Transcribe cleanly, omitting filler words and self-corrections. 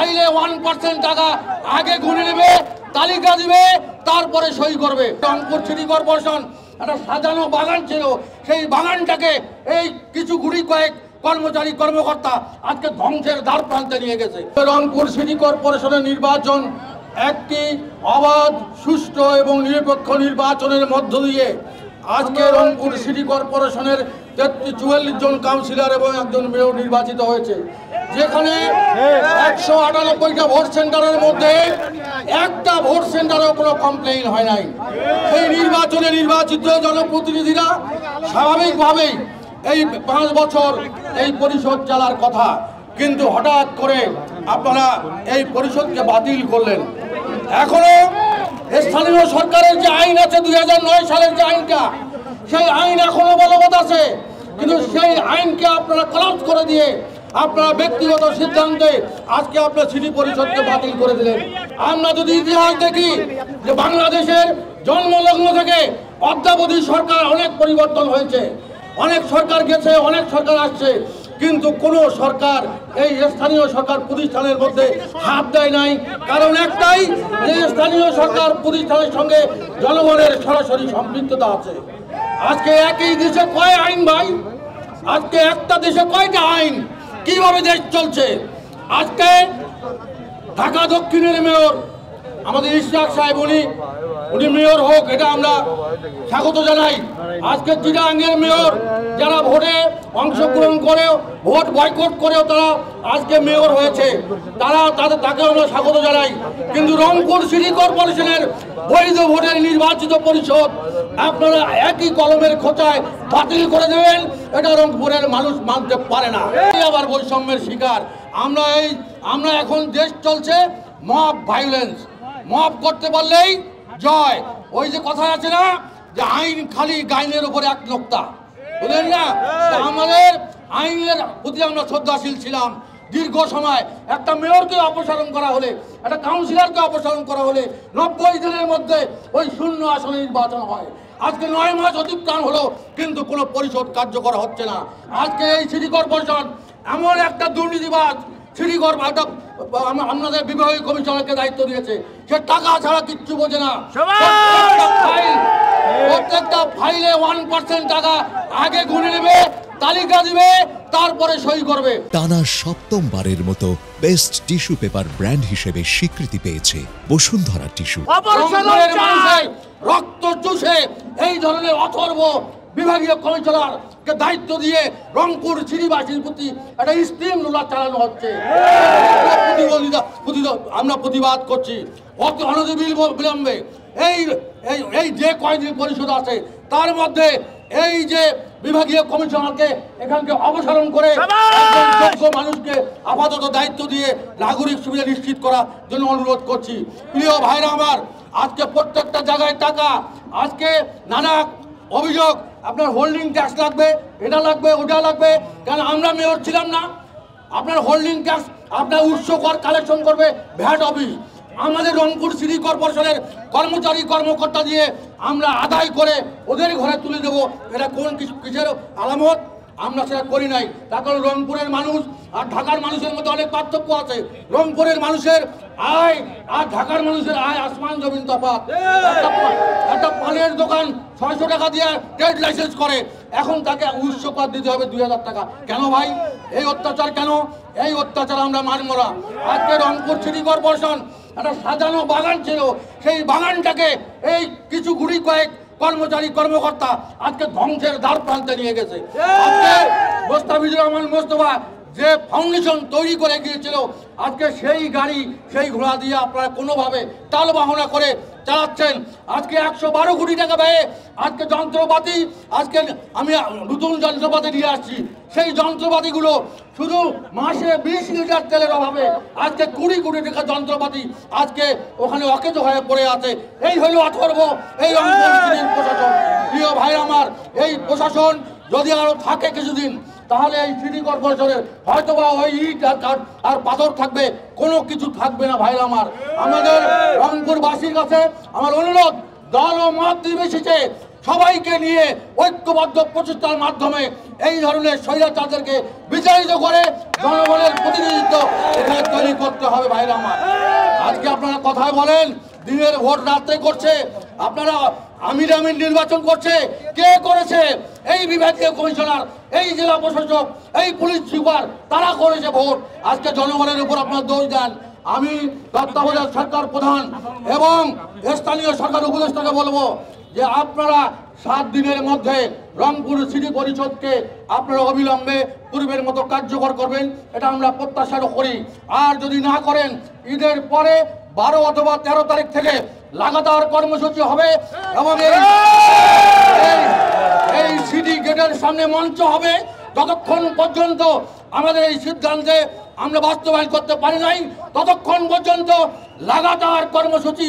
ফাইলে 1% টাকা আগে গুনে নেবে, তালিকা দিবে, তারপরে সই করবে। রংপুর সিটি কর্পোরেশন একটা সাজানো বাগান ছিল, সেই বাগানটাকে এই কিছু গুড়ি কয়েক কর্মচারী কর্মকর্তা আজকে ধ্বংসের দ্বার প্রান্তে নিয়ে গেছে। রংপুর সিটি কর্পোরেশনের নির্বাচন একটি অবাধ, সুষ্ঠু এবং নিরপেক্ষ নির্বাচনের মধ্য দিয়ে আজকে রংপুর সিটি কর্পোরেশনের 44 জন কাউন্সিলর এবং একজন মেয়র নির্বাচিত হয়েছে, যেখানে 198টা ভোট সেন্টারের মধ্যে একটা ভোট সেন্টারেও কোনো কমপ্লেইন হয় নাই। সেই নির্বাচনে নির্বাচিত জনপ্রতিনিধিরা স্বাভাবিকভাবেই এই 5 বছর এই পরিষদ চালার কথা, কিন্তু হঠাৎ করে আপনারা এই পরিষদকে বাতিল করলেন। এখনো স্থানীয় সরকারের যে আইন আছে 2009 সালের যে আইনটা, সেই আইন এখনো বলবৎ আছে, কিন্তু সেই আইনকে আপনারা কলাপস করে দিয়ে আপনারা ব্যক্তিগত সিদ্ধান্তে আজকে আপনার সিটি পরিষদকে বাতিল করে দিলেন। আমরা যদি ইতিহাস দেখি যে বাংলাদেশের জন্মলগ্ন থেকে অদ্যাবধি সরকার অনেক পরিবর্তন হয়েছে, অনেক সরকার গেছে, অনেক সরকার আসছে, কিন্তু কোন সরকার এই স্থানীয় সরকার প্রতিষ্ঠানের মধ্যে হাত দেয় নাই। কারণ একটাই, যে স্থানীয় সরকার প্রতিষ্ঠানের সঙ্গে জনগণের সরাসরি সম্পৃক্ততা আছে। আজকে একই দেশে কয় আইন ভাই? আজকে একটা দেশে কয়টা আইন? কিভাবে দেশ চলছে? আজকে ঢাকা দক্ষিণের মেয়র আমাদের ইশরাক সাহেব, উনি মেয়র হোক, এটা আমরা স্বাগত জানাই। আজকে চিটাগাংয়ের মেয়র যারা ভোটে অংশগ্রহণ করে, ভোট বয়কট করেও তারা আজকে মেয়র হয়েছে, তাকে আমরা স্বাগত জানাই। কিন্তু রংপুর সিটি কর্পোরেশনের বৈধ ভোটের নির্বাচিত পরিষদ আপনারা একই কলমের খোঁচায় বাতিল করে দেবেন, এটা রংপুরের মানুষ মানতে পারে না। আবার বৈষম্যের শিকার আমরা এখন দেশ চলছে মব ভায়োলেন্স, মব করতে পারলেই জয়। ওই যে কথা আছে না, যে আইন খালি গাইনের উপরে এক নোক্তা, বুঝলেন না? আমাদের আইনের প্রতি আমরা শ্রদ্ধাশীল ছিলাম দীর্ঘ সময়। একটা মেয়রকে অপসারণ করা হলে, একটা কাউন্সিলরকে অপসারণ করা হলে 90 দিনের মধ্যে ওই শূন্য আসনে নির্বাচন হয়। আজকে 9 মাস অতিক্রান্ত হলো, কিন্তু কোনো পরিষদ কার্যকর হচ্ছে না। আজকে এই সিটি কর্পোরেশন এমন একটা দুর্নীতিবাজ সিটি কর্পোরেশন, আপনাদের বিভাগীয় কমিশনারকে দায়িত্ব দিয়েছে, সে টাকা ছাড়া কিচ্ছু বোঝে না। প্রত্যেকটা ফাইলে 1% টাকা আগে গুনে নেবে, তালিকা দিবে, তারপরে সই করবে। টানা 7মবারের মতো বেস্ট টিস্যু পেপার ব্র্যান্ড হিসেবে স্বীকৃতি পেয়েছে বসুন্ধরা টিস্যু। রক্ত চুষে এই ধরনের অথর্ব বিভাগীয় কমিশনারকে দায়িত্ব দিয়ে রংপুর সিটিবাসীর প্রতি একটা স্টিম রোলার চালানো হচ্ছে। আমরা প্রতিবাদ করছি বিলম্বে এই যে কয়েকদিন পরিষদ আছে, তার মধ্যে এই যে বিভাগীয় কমিশনারকে এখানকে অপসারণ করে যোগ্য মানুষকে আপাতত দায়িত্ব দিয়ে নাগরিক সুবিধা নিশ্চিত করার জন্য অনুরোধ করছি। প্রিয় ভাইরা আমার, আজকে প্রত্যেকটা জায়গায় টাকা, আজকে নানা অভিযোগ, আপনার হোল্ডিং ট্যাক্স লাগবে, এটা লাগবে, ওটা লাগবে। কারণ আমরা মেয়র ছিলাম না, আপনার হোল্ডিং ট্যাক্স, আপনার উৎস কর কালেকশন করবে ভ্যাট অফিস। আমাদের রংপুর সিটি কর্পোরেশনের কর্মচারী কর্মকর্তা দিয়ে আমরা আদায় করে ওদের ঘরে তুলে দেবো, এটা কোন কিসের আলামত? আমরা সেটা করি নাই। তার কারণ রংপুরের মানুষ আর ঢাকার মানুষের মধ্যে অনেক পার্থক্য আছে। রংপুরের মানুষের আয় আর ঢাকার মানুষের আয় আসমান জমিন তফাৎ। একটা পানের দোকান 600 টাকা দিয়ে ট্রেড লাইসেন্স করে, এখন তাকে উৎস কর দিতে হবে 2000 টাকা। কেন ভাই এই অত্যাচার? কেন এই অত্যাচার আমরা মানব না। আজকে রংপুর সিটি কর্পোরেশন একটা সাজানো বাগান ছিল, সেই বাগানটাকে এই কিছু গুড়ি কয়েক কর্মচারী কর্মকর্তা আজকে ধ্বংসের দ্বার প্রান্তে নিয়ে গেছে। আজকে মোস্তাফিজুর রহমান মোস্তফা যে ফাউন্ডেশন তৈরি করে গিয়েছিল, আজকে সেই গাড়ি সেই ঘোড়া দিয়ে আপনারা কোনোভাবে টাল বাহনা করে চালাচ্ছেন। আজকে 112 কোটি টাকা ব্যয়ে আজকে যন্ত্রপাতি, আজকে আমি নতুন যন্ত্রপাতি নিয়ে আসছি, সেই যন্ত্রপাতিগুলো শুধু মাসে 20 লিটার তেলের অভাবে আজকে 20 কোটি টাকা যন্ত্রপাতি আজকে ওখানে অকেজো হয়ে পড়ে আছে। এই হলো অথর্ব এই প্রশাসন। প্রিয় ভাই আমার, এই প্রশাসন যদি আরো থাকে কিছুদিন, তাহলে এই সিটি কর্পোরেশনের হয়তোবা ওই ইট আর পাথর থাকবে, কোনো কিছু থাকবে না। ভাই আমার, আমাদের রংপুরবাসীর কাছে আমার অনুরোধ, দল ও মত নির্বিশেষে সবাইকে নিয়ে ঐক্যবদ্ধ প্রচেষ্টার মাধ্যমে এই ধরনের স্বৈরাচারদেরকে বিচারিত করে জনগণের প্রতিনিধিত্ব এখানে তৈরি করতে করতে হবে ভাইরা আমার। আজকে আপনারা কথায় বলেন দিনের ভোট রাতে করছে, আপনারা আমির নির্বাচন করছে, কে করেছে? এই বিভাগীয় কমিশনার, এই জেলা প্রশাসক, এই পুলিশ সুপার, তারা করেছে ভোট। আজকে জনগণের উপর আপনারা দোষ দেন। আমি তত্ত্বাবধায়ক সরকার প্রধান এবং স্থানীয় সরকার উপদেষ্টাকে বলবো যে আপনারা 7 দিনের মধ্যে রংপুর সিটি পরিষদকে আপনারা অবিলম্বে পূর্বের মতো কার্যকর করবেন, এটা আমরা প্রত্যাশা করি। আর যদি না করেন, ঈদের পরে 12 অথবা 13 তারিখ থেকে লাগাতার কর্মসূচি হবে এবং এই সিটি গেটের সামনে মঞ্চ হবে। যতক্ষণ পর্যন্ত আমাদের এই সিদ্ধান্তে আমরা বাস্তবায়ন করতে পারি নাই, ততক্ষণ পর্যন্ত লাগাতার কর্মসূচি